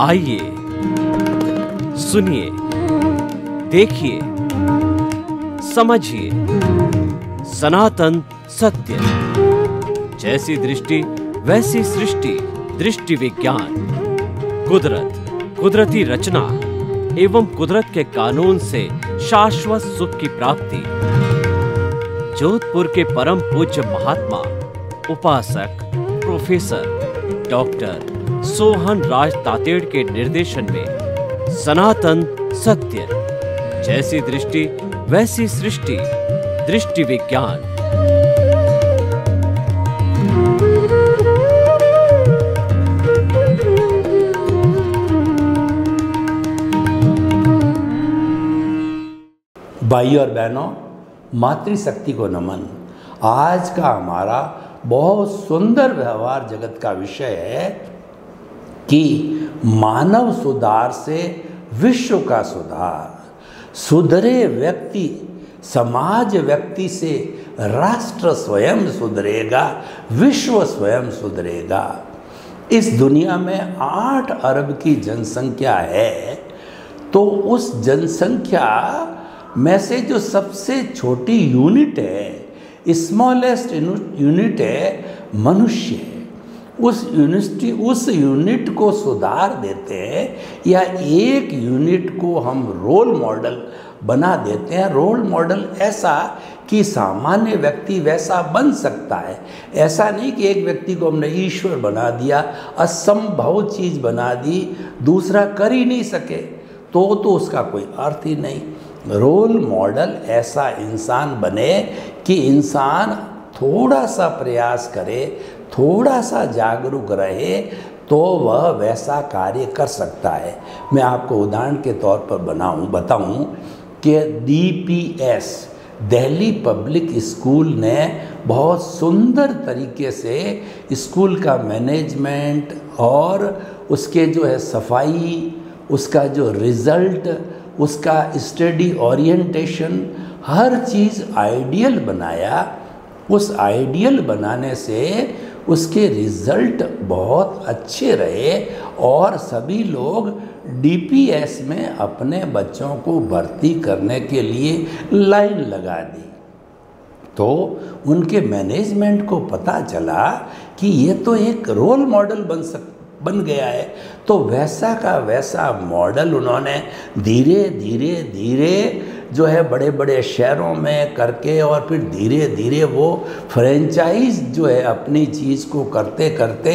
आइए, सुनिए, देखिए, समझिए सनातन सत्य। जैसी दृष्टि वैसी सृष्टि, दृष्टि विज्ञान। कुदरत, कुदरती रचना एवं कुदरत के कानून से शाश्वत सुख की प्राप्ति। जोधपुर के परम पूज्य महात्मा उपासक प्रोफेसर डॉक्टर सोहन राज तातेड़ के निर्देशन में सनातन सत्य। जैसी दृष्टि वैसी सृष्टि, दृष्टि विज्ञान। भाइयों और बहनों, मातृशक्ति को नमन। आज का हमारा बहुत सुंदर व्यवहार जगत का विषय है कि मानव सुधार से विश्व का सुधार। सुधरे व्यक्ति, समाज व्यक्ति से राष्ट्र स्वयं सुधरेगा, विश्व स्वयं सुधरेगा। इस दुनिया में 8 अरब की जनसंख्या है, तो उस जनसंख्या में से जो सबसे छोटी यूनिट है, स्मॉलेस्ट यूनिट है मनुष्य। उस यूनिट को सुधार देते हैं या एक यूनिट को हम रोल मॉडल बना देते हैं। रोल मॉडल ऐसा कि सामान्य व्यक्ति वैसा बन सकता है। ऐसा नहीं कि एक व्यक्ति को हमने ईश्वर बना दिया, असंभव चीज़ बना दी, दूसरा कर ही नहीं सके, तो उसका कोई अर्थ ही नहीं। रोल मॉडल ऐसा इंसान बने कि इंसान थोड़ा सा प्रयास करे, थोड़ा सा जागरूक रहे, तो वह वैसा कार्य कर सकता है। मैं आपको उदाहरण के तौर पर बताऊं कि DPS दिल्ली पब्लिक स्कूल ने बहुत सुंदर तरीके से स्कूल का मैनेजमेंट और उसके जो है सफाई, उसका जो रिज़ल्ट, उसका स्टडी ओरिएंटेशन, हर चीज़ आइडियल बनाया। उस आइडियल बनाने से उसके रिज़ल्ट बहुत अच्छे रहे और सभी लोग DPS में अपने बच्चों को भर्ती करने के लिए लाइन लगा दी। तो उनके मैनेजमेंट को पता चला कि ये तो एक रोल मॉडल बन गया है। तो वैसा का वैसा मॉडल उन्होंने धीरे धीरे जो है बड़े बड़े शहरों में करके, और फिर धीरे धीरे वो फ्रेंचाइज जो है अपनी चीज़ को करते करते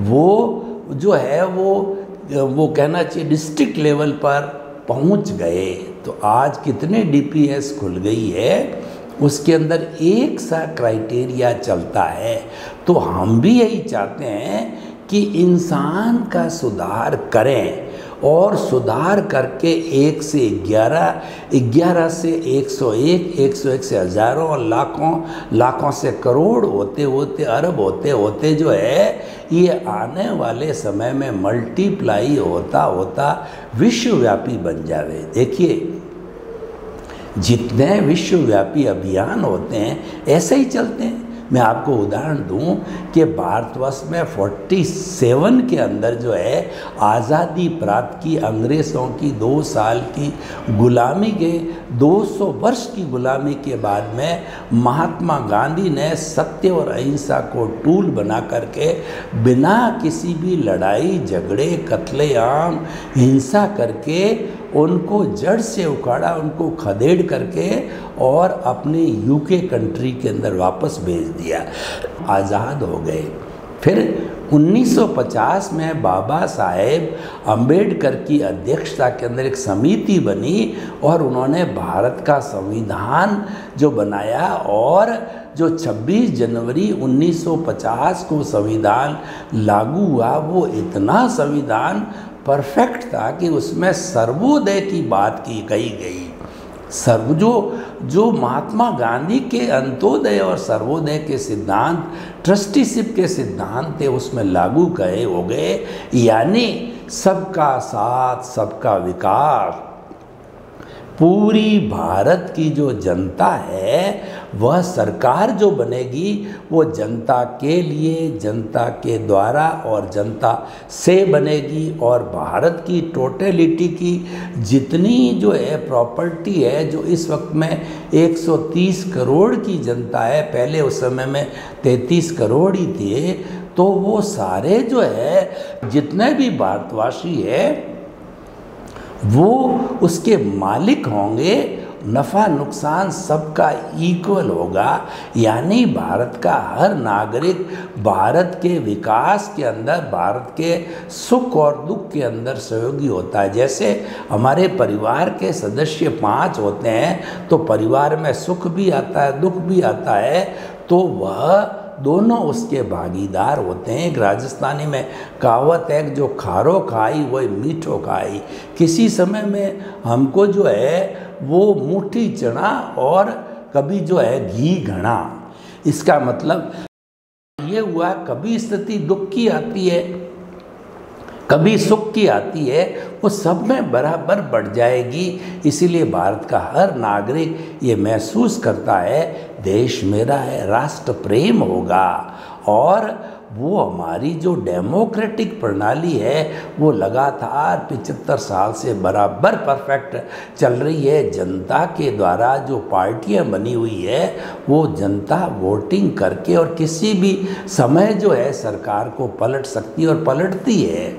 वो जो है वो कहना चाहिए डिस्ट्रिक्ट लेवल पर पहुंच गए। तो आज कितने DPS खुल गई है, उसके अंदर एक सा क्राइटेरिया चलता है। तो हम भी यही चाहते हैं कि इंसान का सुधार करें, और सुधार करके 1 से 11, 11 से 101, 101 से हजारों, लाखों से करोड़ होते होते, अरब होते होते जो है ये आने वाले समय में मल्टीप्लाई होता होता विश्वव्यापी बन जावे। देखिए, जितने विश्वव्यापी अभियान होते हैं ऐसे ही चलते हैं। मैं आपको उदाहरण दूं कि भारतवर्ष में 47 के अंदर जो है आज़ादी प्राप्त की, अंग्रेज़ों की 2 साल की गुलामी के 200 वर्ष की गुलामी के बाद में महात्मा गांधी ने सत्य और अहिंसा को टूल बना करके बिना किसी भी लड़ाई झगड़े, कत्लेआम, हिंसा करके उनको जड़ से उखाड़ा, उनको खदेड़ करके और अपने UK कंट्री के अंदर वापस भेज दिया। आज़ाद हो गए। फिर 1950 में बाबा साहेब अंबेडकर की अध्यक्षता के अंदर एक समिति बनी और उन्होंने भारत का संविधान जो बनाया, और जो 26 जनवरी 1950 को संविधान लागू हुआ, वो इतना संविधान परफेक्ट था कि उसमें सर्वोदय की बात की गई। जो महात्मा गांधी के अंत्योदय और सर्वोदय के सिद्धांत, ट्रस्टीशिप के सिद्धांत थे, उसमें लागू हो गए। यानी सबका साथ, सबका विकास। पूरी भारत की जो जनता है वह सरकार जो बनेगी वो जनता के लिए, जनता के द्वारा और जनता से बनेगी। और भारत की टोटलिटी की जितनी जो है प्रॉपर्टी है, जो इस वक्त में 130 करोड़ की जनता है, पहले उस समय में 33 करोड़ ही थे, तो वो सारे जो है जितने भी भारतवासी है वो उसके मालिक होंगे। नफ़ा नुकसान सबका इक्वल होगा, यानी भारत का हर नागरिक भारत के विकास के अंदर, भारत के सुख और दुख के अंदर सहयोगी होता है। जैसे हमारे परिवार के सदस्य 5 होते हैं तो परिवार में सुख भी आता है, दुख भी आता है, तो वह दोनों उसके भागीदार होते हैं। एक राजस्थानी में कहावत है कि जो खारो खाई वही मीठो खाई। किसी समय में हमको जो है वो मुट्ठी चना और कभी जो है घी घड़ा। इसका मतलब ये हुआ, कभी स्थिति दुख की आती है, कभी सुख की आती है, वो सब में बराबर बढ़ जाएगी। इसीलिए भारत का हर नागरिक ये महसूस करता है देश मेरा है, राष्ट्र प्रेम होगा। और वो हमारी जो डेमोक्रेटिक प्रणाली है वो लगातार 75 साल से बराबर परफेक्ट चल रही है। जनता के द्वारा जो पार्टियां बनी हुई है वो जनता वोटिंग करके और किसी भी समय जो है सरकार को पलट सकती है और पलटती है।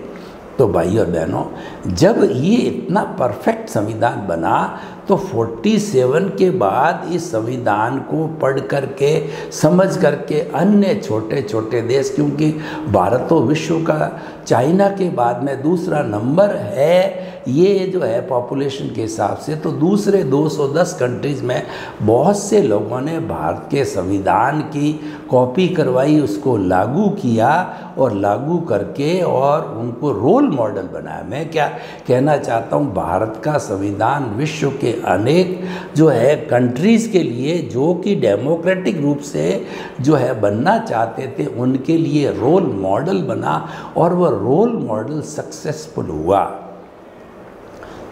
तो भाइयों और बहनों, जब ये इतना परफेक्ट संविधान बना तो 47 के बाद इस संविधान को पढ़ करके, समझ करके अन्य छोटे छोटे देश, क्योंकि भारत तो विश्व का चाइना के बाद में दूसरा नंबर है ये जो है पॉपुलेशन के हिसाब से, तो दूसरे 210 कंट्रीज़ में बहुत से लोगों ने भारत के संविधान की कॉपी करवाई, उसको लागू किया और लागू करके और उनको रोल मॉडल बनाया। मैं क्या कहना चाहता हूँ, भारत का संविधान विश्व के अनेक जो है कंट्रीज़ के लिए जो कि डेमोक्रेटिक रूप से जो है बनना चाहते थे उनके लिए रोल मॉडल बना और वह रोल मॉडल सक्सेसफुल हुआ।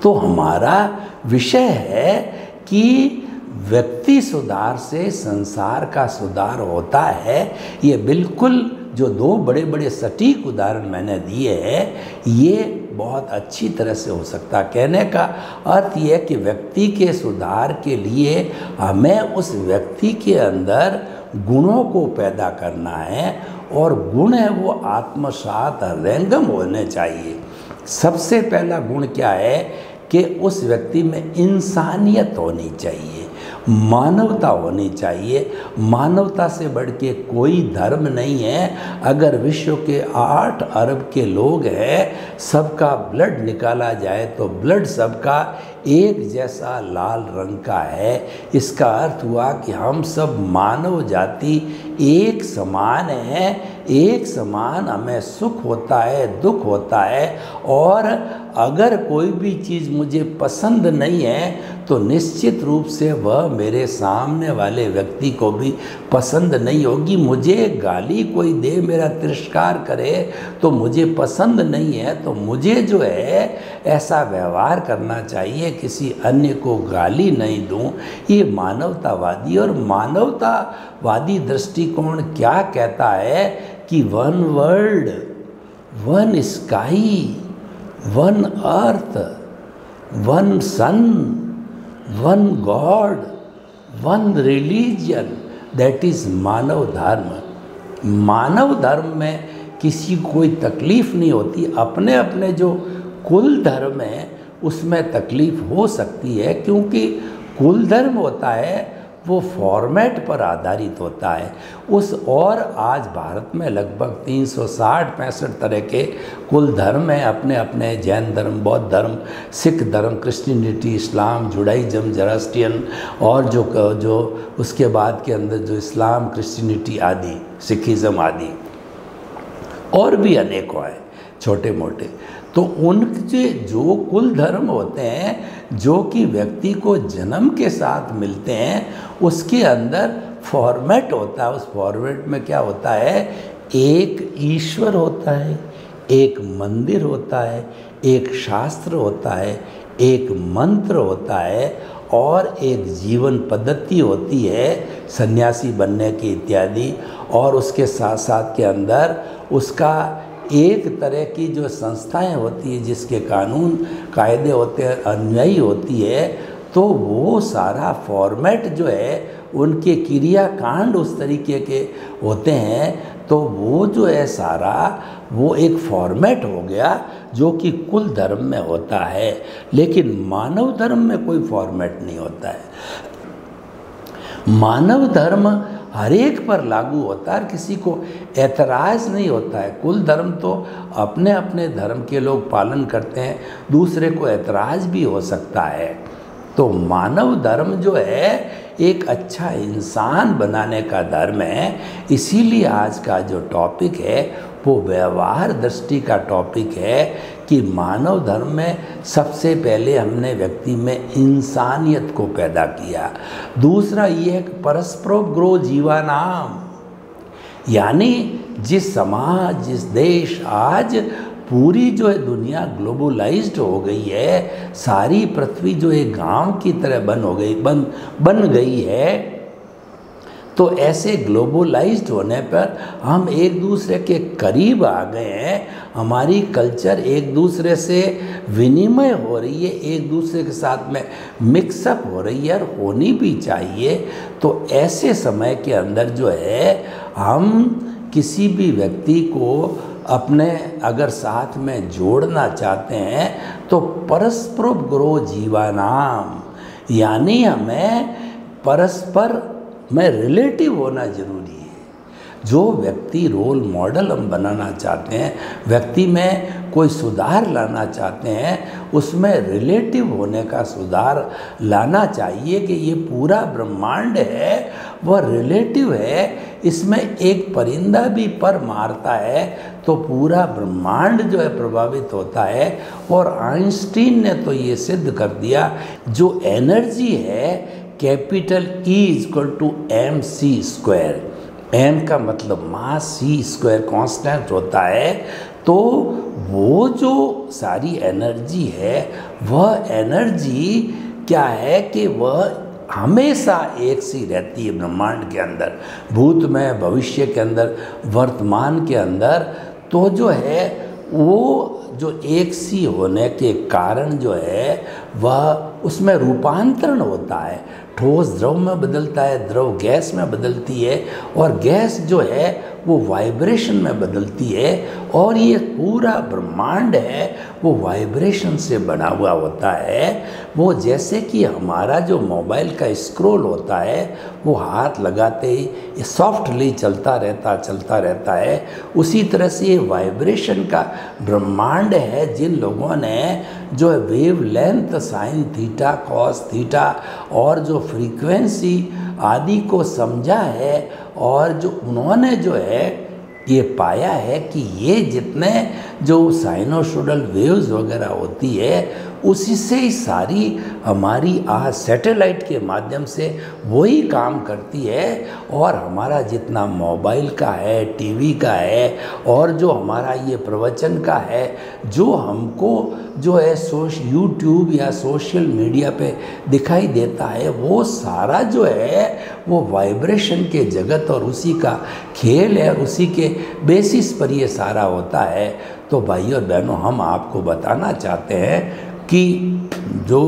तो हमारा विषय है कि व्यक्ति सुधार से संसार का सुधार होता है। ये बिल्कुल जो 2 बड़े बड़े सटीक उदाहरण मैंने दिए हैं ये बहुत अच्छी तरह से हो सकता है। कहने का अर्थ ये है कि व्यक्ति के सुधार के लिए हमें उस व्यक्ति के अंदर गुणों को पैदा करना है और गुण है वो आत्मसात रंगम होने चाहिए। सबसे पहला गुण क्या है कि उस व्यक्ति में इंसानियत होनी चाहिए, मानवता होनी चाहिए। मानवता से बढ़ के कोई धर्म नहीं है। अगर विश्व के 8 अरब के लोग हैं, सबका ब्लड निकाला जाए तो ब्लड सबका एक जैसा लाल रंग का है। इसका अर्थ हुआ कि हम सब मानव जाति एक समान हैं, एक समान हमें सुख होता है, दुख होता है। और अगर कोई भी चीज़ मुझे पसंद नहीं है तो निश्चित रूप से वह मेरे सामने वाले व्यक्ति को भी पसंद नहीं होगी। मुझे गाली कोई दे, मेरा तिरस्कार करे तो मुझे पसंद नहीं है, तो मुझे जो है ऐसा व्यवहार करना चाहिए, किसी अन्य को गाली नहीं दूं। ये मानवतावादी और मानवतावादी दृष्टिकोण क्या कहता है कि 1 world, 1 sky, 1 earth, 1 sun, 1 God, 1 religion, that is मानव धर्म। मानव धर्म में किसी को कोई तकलीफ़ नहीं होती। अपने अपने जो कुल धर्म है उसमें तकलीफ़ हो सकती है, क्योंकि कुल धर्म होता है वो फॉर्मेट पर आधारित होता है। और आज भारत में लगभग 360-65 तरह के कुल धर्म हैं अपने अपने। जैन धर्म, बौद्ध धर्म, सिख धर्म, क्रिश्चियनिटी, इस्लाम, जुडाइज़म, जरास्ट्रियन और जो उसके बाद के अंदर जो इस्लाम, क्रिश्चियनिटी आदि, सिखिज़म आदि और भी अनेकों हैं छोटे मोटे। तो उनके जो कुल धर्म होते हैं जो कि व्यक्ति को जन्म के साथ मिलते हैं, उसके अंदर फॉर्मेट होता है। उस फॉर्मेट में क्या होता है, एक ईश्वर होता है, एक मंदिर होता है, एक शास्त्र होता है, एक मंत्र होता है और एक जीवन पद्धति होती है सन्यासी बनने की इत्यादि, और उसके साथ साथ के अंदर उसका एक तरह की जो संस्थाएं होती है जिसके कानून कायदे होते हैं, अनुयायी होती है, तो वो सारा फॉर्मेट जो है उनके क्रियाकांड उस तरीके के होते हैं, तो वो जो है सारा वो एक फॉर्मेट हो गया जो कि कुल धर्म में होता है। लेकिन मानव धर्म में कोई फॉर्मेट नहीं होता है। मानव धर्म हर एक पर लागू होता है, किसी को ऐतराज़ नहीं होता है। कुल धर्म तो अपने अपने धर्म के लोग पालन करते हैं, दूसरे को ऐतराज़ भी हो सकता है। तो मानव धर्म जो है एक अच्छा इंसान बनाने का धर्म है। इसीलिए आज का जो टॉपिक है वो व्यवहार दृष्टि का टॉपिक है कि मानव धर्म में सबसे पहले हमने व्यक्ति में इंसानियत को पैदा किया। दूसरा ये है कि परस्परोग्रो जीवानाम, यानी जिस समाज जिस देश आज पूरी जो है दुनिया ग्लोबलाइज्ड हो गई है, सारी पृथ्वी जो एक गांव की तरह बन गई है, तो ऐसे ग्लोबलाइज्ड होने पर हम एक दूसरे के करीब आ गए हैं। हमारी कल्चर एक दूसरे से विनिमय हो रही है, एक दूसरे के साथ में मिक्सअप हो रही है, और होनी भी चाहिए। तो ऐसे समय के अंदर जो है हम किसी भी व्यक्ति को अपने अगर साथ में जोड़ना चाहते हैं तो परस्परोग्रो जीवानाम, यानी हमें परस्पर में रिलेटिव होना जरूरी है। जो व्यक्ति रोल मॉडल हम बनाना चाहते हैं, व्यक्ति में कोई सुधार लाना चाहते हैं, उसमें रिलेटिव होने का सुधार लाना चाहिए कि ये पूरा ब्रह्मांड है वह रिलेटिव है। इसमें एक परिंदा भी पर मारता है तो पूरा ब्रह्मांड जो है प्रभावित होता है। और आइंस्टीन ने तो ये सिद्ध कर दिया, जो एनर्जी है कैपिटल E=mc², m का मतलब मास, c² कांस्टेंट होता है। तो वो जो सारी एनर्जी है वह एनर्जी क्या है कि वह हमेशा एक सी रहती है ब्रह्मांड के अंदर, भूत में, भविष्य के अंदर, वर्तमान के अंदर। तो जो है वो जो एक सी होने के कारण जो है वह उसमें रूपांतरण होता है, ठोस द्रव में बदलता है, द्रव गैस में बदलती है, और गैस जो है वो वाइब्रेशन में बदलती है। और ये पूरा ब्रह्मांड है वो वाइब्रेशन से बना हुआ होता है। वो जैसे कि हमारा जो मोबाइल का स्क्रॉल होता है वो हाथ लगाते ही सॉफ्टली चलता रहता है, उसी तरह से ये वाइब्रेशन का ब्रह्मांड है। जिन लोगों ने जो है wave length, sine theta, cos theta और जो फ्रीक्वेंसी आदि को समझा है, और जो उन्होंने जो है ये पाया है कि ये जितने जो साइनोसोडल वेव्स वगैरह होती है उसी से ही सारी हमारी आज सैटेलाइट के माध्यम से वही काम करती है। और हमारा जितना मोबाइल का है, टीवी का है, और जो हमारा ये प्रवचन का है, जो हमको जो है यूट्यूब या सोशल मीडिया पे दिखाई देता है, वो सारा जो है वो वाइब्रेशन के जगत और उसी का खेल है, और उसी के बेसिस पर ये सारा होता है। तो भाइयों और बहनों, हम आपको बताना चाहते हैं कि जो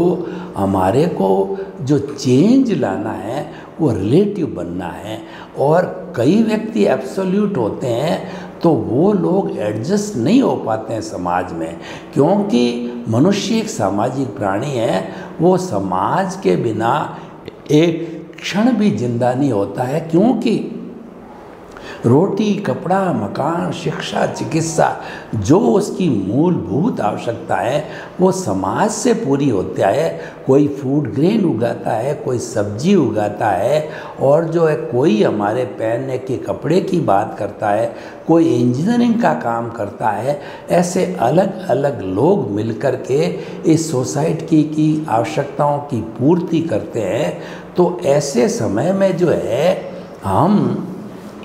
हमारे को जो चेंज लाना है वो रिलेटिव बनना है। और कई व्यक्ति एब्सोल्यूट होते हैं तो वो लोग एडजस्ट नहीं हो पाते हैं समाज में, क्योंकि मनुष्य एक सामाजिक प्राणी है। वो समाज के बिना एक क्षण भी जिंदा नहीं होता है, क्योंकि रोटी, कपड़ा, मकान, शिक्षा, चिकित्सा जो उसकी मूलभूत आवश्यकता है वो समाज से पूरी होता है। कोई फूड ग्रेन उगाता है, कोई सब्जी उगाता है, और जो है कोई हमारे पहनने के कपड़े की बात करता है, कोई इंजीनियरिंग का काम करता है। ऐसे अलग अलग लोग मिलकर के इस सोसाइटी की आवश्यकताओं की पूर्ति करते हैं। तो ऐसे समय में जो है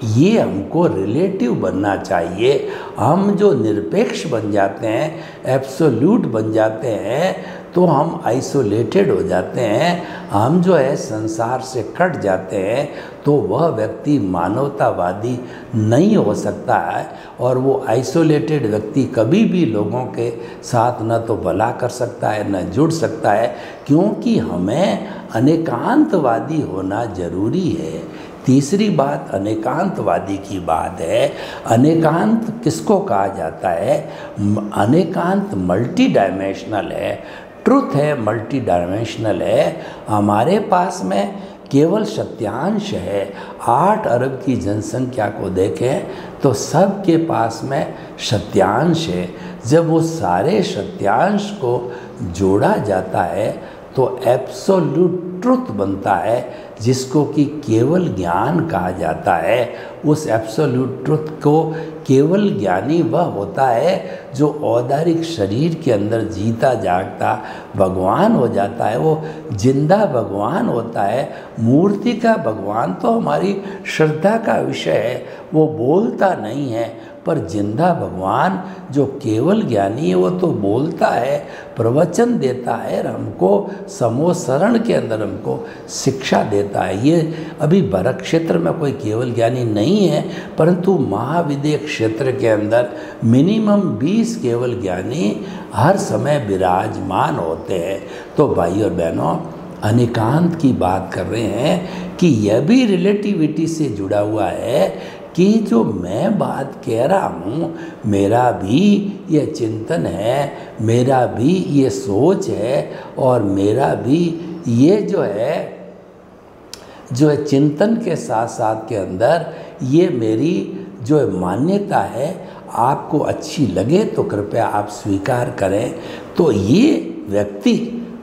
हमको रिलेटिव बनना चाहिए। हम जो निरपेक्ष बन जाते हैं, एब्सोल्यूट बन जाते हैं, तो हम आइसोलेटेड हो जाते हैं, हम जो है संसार से कट जाते हैं, तो वह व्यक्ति मानवतावादी नहीं हो सकता है। और वो आइसोलेटेड व्यक्ति कभी भी लोगों के साथ न तो भला कर सकता है न जुड़ सकता है, क्योंकि हमें अनेकांतवादी होना जरूरी है। तीसरी बात अनेकांतवादी की बात है। अनेकांत किसको कहा जाता है? अनेकांत मल्टी डायमेंशनल है, ट्रुथ है, मल्टी डायमेंशनल है। हमारे पास में केवल सत्यांश है। 8 अरब की जनसंख्या को देखें तो सबके पास में सत्यांश है। जब वो सारे सत्यांश को जोड़ा जाता है तो एब्सोल्यूट ट्रुथ बनता है, जिसको कि केवल ज्ञान कहा जाता है। उस एब्सोल्यूट ट्रुथ को केवल ज्ञानी वह होता है जो औदारिक शरीर के अंदर जीता जागता भगवान हो जाता है। वो जिंदा भगवान होता है। मूर्ति का भगवान तो हमारी श्रद्धा का विषय है, वो बोलता नहीं है, पर जिंदा भगवान जो केवल ज्ञानी है वो तो बोलता है, प्रवचन देता है और हमको समोसरण के अंदर हमको शिक्षा देता है। ये अभी भरत क्षेत्र में कोई केवल ज्ञानी नहीं है, परंतु महाविद्य क्षेत्र के अंदर मिनिमम 20 केवल ज्ञानी हर समय विराजमान होते हैं। तो भाई और बहनों, अनेकांत की बात कर रहे हैं कि यह भी रिलेटिविटी से जुड़ा हुआ है कि जो मैं बात कह रहा हूँ, मेरा भी ये चिंतन है, मेरा भी ये सोच है, और मेरा भी ये जो है चिंतन के साथ साथ के अंदर ये मेरी जो मान्यता है, आपको अच्छी लगे तो कृपया आप स्वीकार करें। तो ये व्यक्ति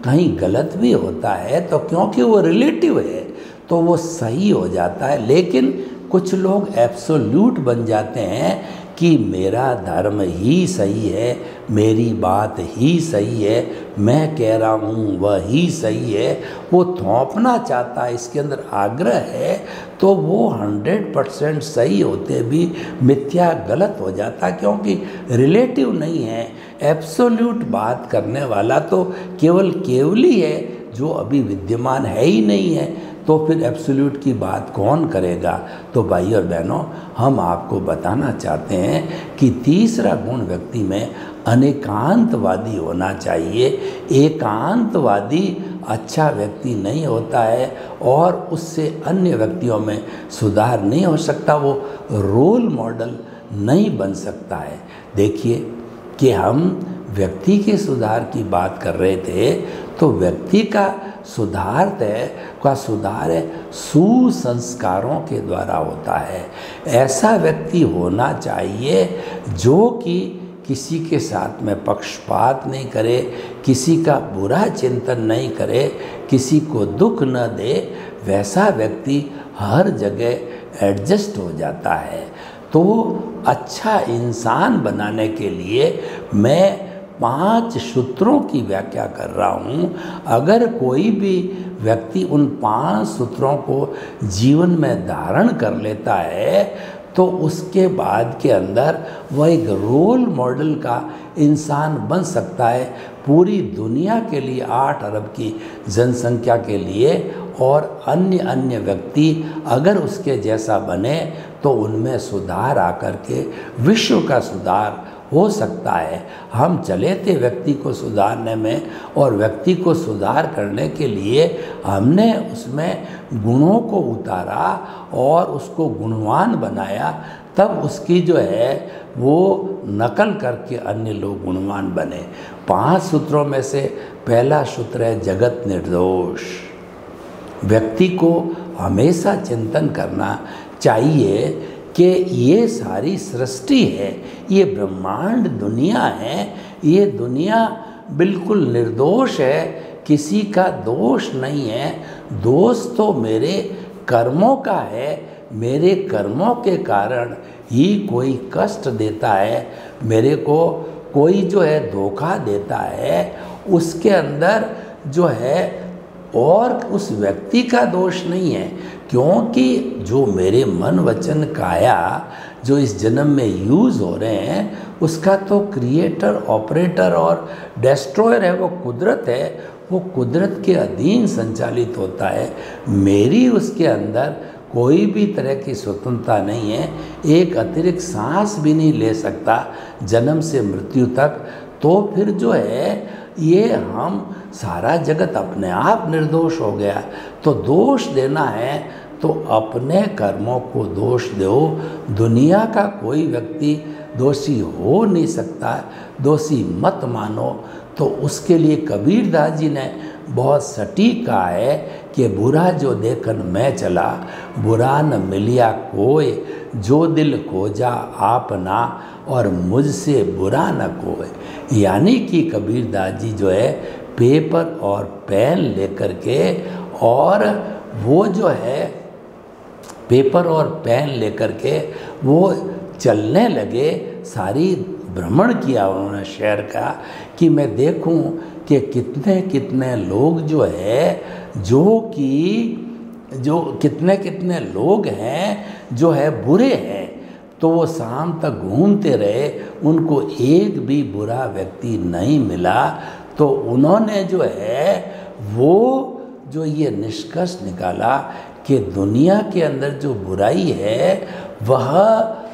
कहीं गलत भी होता है तो क्योंकि वो रिलेटिव है तो वो सही हो जाता है। लेकिन कुछ लोग एब्सोल्यूट बन जाते हैं कि मेरा धर्म ही सही है, मेरी बात ही सही है, मैं कह रहा हूँ वह ही सही है। वो थोपना चाहता है, इसके अंदर आग्रह है, तो वो 100% सही होते भी मिथ्या गलत हो जाता, क्योंकि रिलेटिव नहीं है। एब्सोल्यूट बात करने वाला तो केवल केवली है, जो अभी विद्यमान है ही नहीं है, तो फिर एब्सोल्यूट की बात कौन करेगा। तो भाई और बहनों, हम आपको बताना चाहते हैं कि तीसरा गुण व्यक्ति में अनेकांतवादी होना चाहिए। एकांतवादी अच्छा व्यक्ति नहीं होता है और उससे अन्य व्यक्तियों में सुधार नहीं हो सकता, वो रोल मॉडल नहीं बन सकता है। देखिए कि हम व्यक्ति के सुधार की बात कर रहे थे, तो व्यक्ति का सुधार है सुसंस्कारों के द्वारा होता है। ऐसा व्यक्ति होना चाहिए जो कि किसी के साथ में पक्षपात नहीं करे, किसी का बुरा चिंतन नहीं करे, किसी को दुख न दे। वैसा व्यक्ति हर जगह एडजस्ट हो जाता है। तो अच्छा इंसान बनाने के लिए मैं 5 सूत्रों की व्याख्या कर रहा हूँ। अगर कोई भी व्यक्ति उन 5 सूत्रों को जीवन में धारण कर लेता है तो उसके बाद के अंदर वह एक रोल मॉडल का इंसान बन सकता है पूरी दुनिया के लिए, 8 अरब की जनसंख्या के लिए। और अन्य व्यक्ति अगर उसके जैसा बने तो उनमें सुधार आकर के विश्व का सुधार हो सकता है। हम चले थे व्यक्ति को सुधारने में, और व्यक्ति को सुधार करने के लिए हमने उसमें गुणों को उतारा और उसको गुणवान बनाया, तब उसकी जो है वो नकल करके अन्य लोग गुणवान बने। 5 सूत्रों में से पहला सूत्र है जगत निर्दोष। व्यक्ति को हमेशा चिंतन करना चाहिए कि ये सारी सृष्टि है, ये ब्रह्मांड दुनिया है, ये दुनिया बिल्कुल निर्दोष है, किसी का दोष नहीं है। दोष तो मेरे कर्मों का है, मेरे कर्मों के कारण ही कोई कष्ट देता है, मेरे को कोई जो है धोखा देता है, उसके अंदर जो है और उस व्यक्ति का दोष नहीं है, क्योंकि जो मेरे मन वचन काया जो इस जन्म में यूज़ हो रहे हैं उसका तो क्रिएटर, ऑपरेटर और डिस्ट्रॉयर है, वो कुदरत है। वो कुदरत के अधीन संचालित होता है। मेरी उसके अंदर कोई भी तरह की स्वतंत्रता नहीं है। एक अतिरिक्त सांस भी नहीं ले सकता जन्म से मृत्यु तक। तो फिर जो है ये हम सारा जगत अपने आप निर्दोष हो गया। तो दोष देना है तो अपने कर्मों को दोष दो। दुनिया का कोई व्यक्ति दोषी हो नहीं सकता, दोषी मत मानो। तो उसके लिए कबीरदास जी ने बहुत सटीक कहा है कि बुरा जो देखन मैं चला, बुरा न मिलिया कोय, जो दिल खोजा आपना और मुझसे बुरा न कोय। यानी कि कबीरदास जी जो है पेपर और पेन लेकर के, और वो जो है पेपर और पेन लेकर के वो चलने लगे। सारी भ्रमण किया उन्होंने शहर का कि मैं देखूं कि कितने कितने लोग जो है जो कितने कितने लोग हैं जो है बुरे हैं। तो वो शाम तक घूमते रहे, उनको एक भी बुरा व्यक्ति नहीं मिला। तो उन्होंने जो है वो जो ये निष्कर्ष निकाला कि दुनिया के अंदर जो बुराई है वह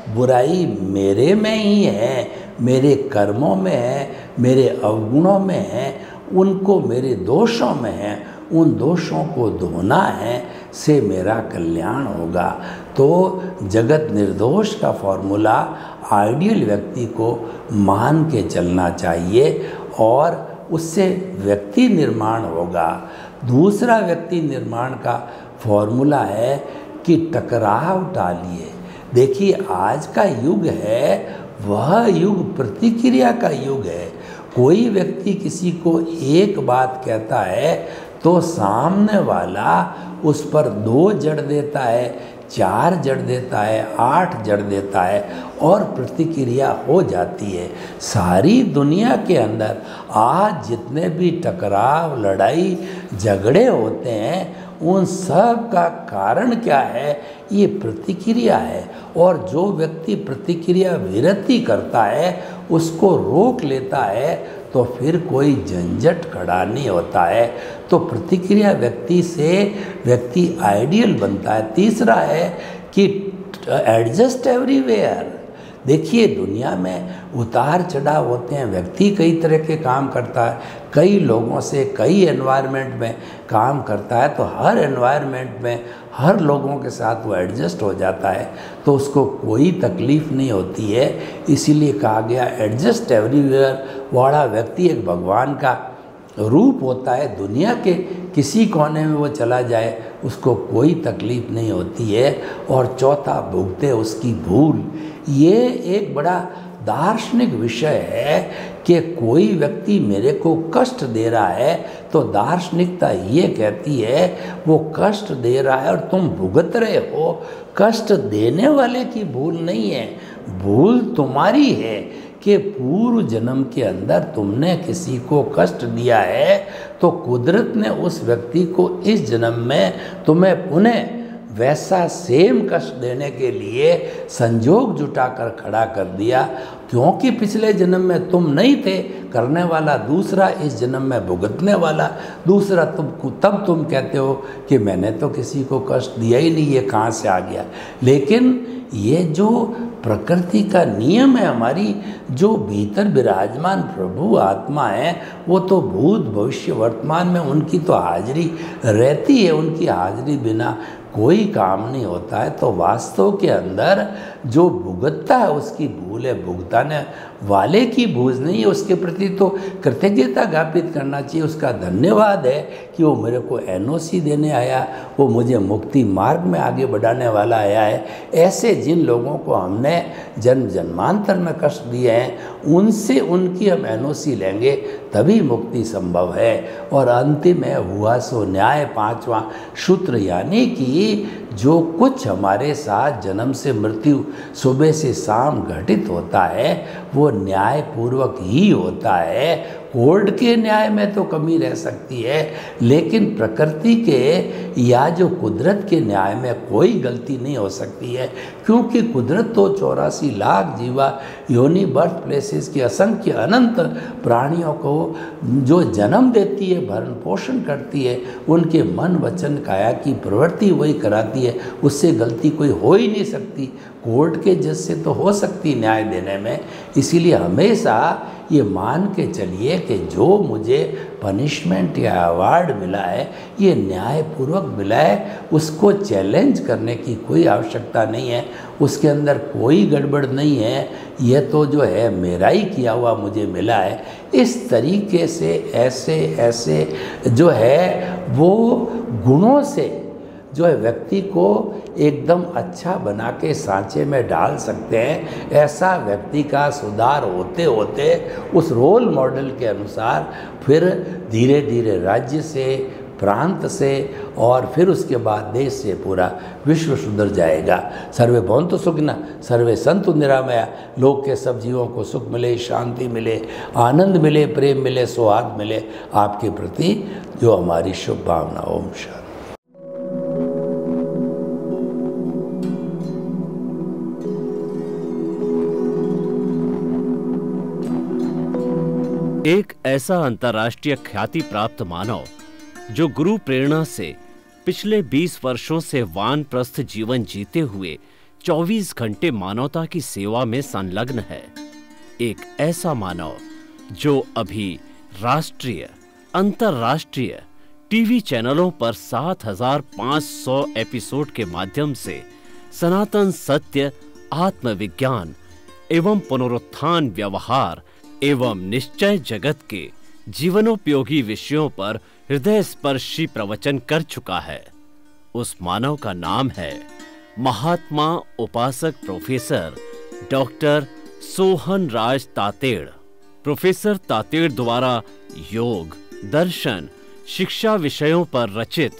बुराई मेरे में ही है, मेरे कर्मों में है, मेरे अवगुणों में है, उनको मेरे दोषों में है। उन दोषों को धोना है से मेरा कल्याण होगा। तो जगत निर्दोष का फॉर्मूला आइडियल व्यक्ति को मान के चलना चाहिए और उससे व्यक्ति निर्माण होगा। दूसरा व्यक्ति निर्माण का फॉर्मूला है कि टकराव टालिए। देखिए आज का युग है वह युग प्रतिक्रिया का युग है। कोई व्यक्ति किसी को एक बात कहता है तो सामने वाला उस पर 2 जड़ देता है, 4 जड़ देता है, 8 जड़ देता है और प्रतिक्रिया हो जाती है। सारी दुनिया के अंदर आज जितने भी टकराव, लड़ाई, झगड़े होते हैं उन सब का कारण क्या है? ये प्रतिक्रिया है। और जो व्यक्ति प्रतिक्रिया विरति करता है, उसको रोक लेता है, तो फिर कोई झंझट खड़ा नहीं होता है। तो प्रतिक्रिया व्यक्ति से व्यक्ति आइडियल बनता है। तीसरा है कि एडजस्ट एवरीवेयर। देखिए दुनिया में उतार चढ़ाव होते हैं, व्यक्ति कई तरह के काम करता है, कई लोगों से कई एनवायरनमेंट में काम करता है। तो हर एनवायरनमेंट में हर लोगों के साथ वो एडजस्ट हो जाता है, तो उसको कोई तकलीफ़ नहीं होती है। इसीलिए कहा गया एडजस्ट एवरीवेयर वाला व्यक्ति एक भगवान का रूप होता है। दुनिया के किसी कोने में वो चला जाए उसको कोई तकलीफ़ नहीं होती है। और चौथा भुगते उसकी भूल। ये एक बड़ा दार्शनिक विषय है कि कोई व्यक्ति मेरे को कष्ट दे रहा है तो दार्शनिकता ये कहती है वो कष्ट दे रहा है और तुम भुगत रहे हो। कष्ट देने वाले की भूल नहीं है, भूल तुम्हारी है कि पूर्व जन्म के अंदर तुमने किसी को कष्ट दिया है, तो कुदरत ने उस व्यक्ति को इस जन्म में तुम्हें पुनः वैसा सेम कष्ट देने के लिए संजोग जुटाकर खड़ा कर दिया। क्योंकि पिछले जन्म में तुम नहीं थे करने वाला दूसरा, इस जन्म में भुगतने वाला दूसरा। तब तुम कहते हो कि मैंने तो किसी को कष्ट दिया ही नहीं, ये कहाँ से आ गया। लेकिन ये जो प्रकृति का नियम है, हमारी जो भीतर विराजमान प्रभु आत्मा है, वो तो भूत भविष्य वर्तमान में उनकी तो हाजिरी रहती है। उनकी हाजिरी बिना कोई काम नहीं होता है। तो वास्तव के अंदर जो भुगतता है उसकी भूल है, भुगताने वाले की भूल नहीं है। उसके प्रति तो कृतज्ञता ज्ञापित करना चाहिए, उसका धन्यवाद है कि वो मेरे को एनओसी देने आया, वो मुझे मुक्ति मार्ग में आगे बढ़ाने वाला आया है। ऐसे जिन लोगों को हमने जन्म जन्मांतर में कष्ट दिए हैं उनसे उनकी हम एनओसी लेंगे तभी मुक्ति संभव है। और अंतिम है हुआ सो न्याय, 5वां सूत्र, यानी कि जो कुछ हमारे साथ जन्म से मृत्यु सुबह से शाम घटित होता है वो न्याय पूर्वक ही होता है। कोर्ट के न्याय में तो कमी रह सकती है, लेकिन प्रकृति के या जो कुदरत के न्याय में कोई गलती नहीं हो सकती है, क्योंकि कुदरत तो 84 लाख जीवा योनि बर्थ प्लेसेस की असंख्य अनंत प्राणियों को जो जन्म देती है, भरण पोषण करती है, उनके मन वचन काया की प्रवृत्ति वही कराती है, उससे गलती कोई हो ही नहीं सकती। कोर्ट के जज से तो हो सकती न्याय देने में। इसीलिए हमेशा ये मान के चलिए कि जो मुझे पनिशमेंट या अवार्ड मिला है ये न्यायपूर्वक मिला है, उसको चैलेंज करने की कोई आवश्यकता नहीं है, उसके अंदर कोई गड़बड़ नहीं है, यह तो जो है मेरा ही किया हुआ मुझे मिला है। इस तरीके से ऐसे जो है वो गुणों से जो है व्यक्ति को एकदम अच्छा बना के सांचे में डाल सकते हैं। ऐसा व्यक्ति का सुधार होते होते उस रोल मॉडल के अनुसार फिर धीरे धीरे राज्य से, प्रांत से और फिर उसके बाद देश से पूरा विश्व सुधर जाएगा। सर्वे भवन्तु सुखिनः, सर्वे सन्तु निरामया। लोक के सब जीवों को सुख मिले, शांति मिले, आनंद मिले, प्रेम मिले, सौहार्द मिले। आपके प्रति जो हमारी शुभ भावना। ओम शांति। एक ऐसा अंतर्राष्ट्रीय ख्याति प्राप्त मानव जो गुरु प्रेरणा से पिछले 20 वर्षों से वानप्रस्थ जीवन जीते हुए 24 घंटे मानवता की सेवा में संलग्न है। एक ऐसा मानव जो अभी राष्ट्रीय, अंतर्राष्ट्रीय टीवी चैनलों पर 7,500 एपिसोड के माध्यम से सनातन सत्य, आत्मविज्ञान एवं पुनरुत्थान, व्यवहार एवं निश्चय जगत के जीवनोपयोगी विषयों पर हृदय स्पर्शी प्रवचन कर चुका है। उस मानव का नाम है महात्मा उपासक प्रोफेसर डॉक्टर सोहन राज तातेड़। प्रोफेसर तातेड़ द्वारा योग, दर्शन, शिक्षा विषयों पर रचित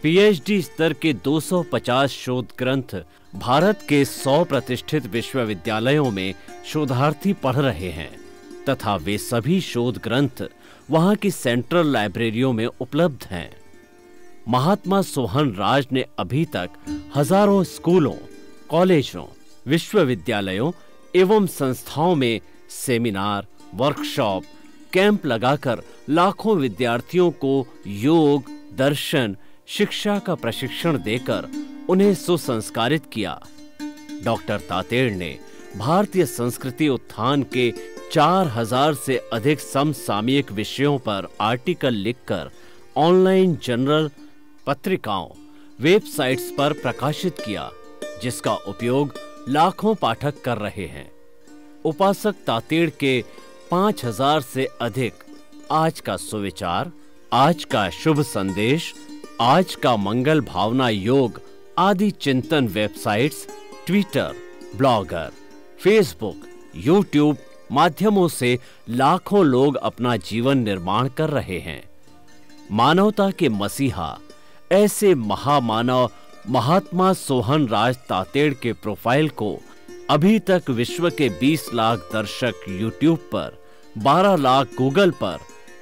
पीएचडी स्तर के 250 शोध ग्रंथ भारत के 100 प्रतिष्ठित विश्वविद्यालयों में शोधार्थी पढ़ रहे हैं तथा वे सभी शोध ग्रंथ वहां की सेंट्रल लाइब्रेरियों में उपलब्ध हैं। महात्मा सोहन राज ने अभी तक हजारों स्कूलों, कॉलेजों, विश्वविद्यालयों एवं संस्थाओं में सेमिनार, वर्कशॉप, कैंप लगाकर लाखों विद्यार्थियों को योग, दर्शन, शिक्षा का प्रशिक्षण देकर उन्हें सुसंस्कारित किया। डॉक्टर तातेड़ ने भारतीय संस्कृति उत्थान के 4000 से अधिक समसामयिक विषयों पर आर्टिकल लिखकर ऑनलाइन जर्नल, पत्रिकाओं, वेबसाइट्स पर प्रकाशित किया, जिसका उपयोग लाखों पाठक कर रहे हैं। उपासक तातेड़ के 5000 से अधिक आज का सुविचार, आज का शुभ संदेश, आज का मंगल भावना योग आदि चिंतन websites, Twitter, blogger, Facebook, YouTube माध्यमों से लाखों लोग अपना जीवन निर्माण कर रहे हैं। मानवता के मसीहा ऐसे महामानव महात्मा सोहन राज तातेड़ के प्रोफाइल को अभी तक विश्व के 20 लाख दर्शक यूट्यूब पर, 12 लाख गूगल पर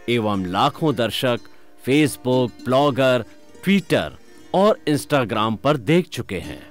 एवं लाखों दर्शक फेसबुक, ब्लॉगर, ट्विटर और इंस्टाग्राम पर देख चुके हैं।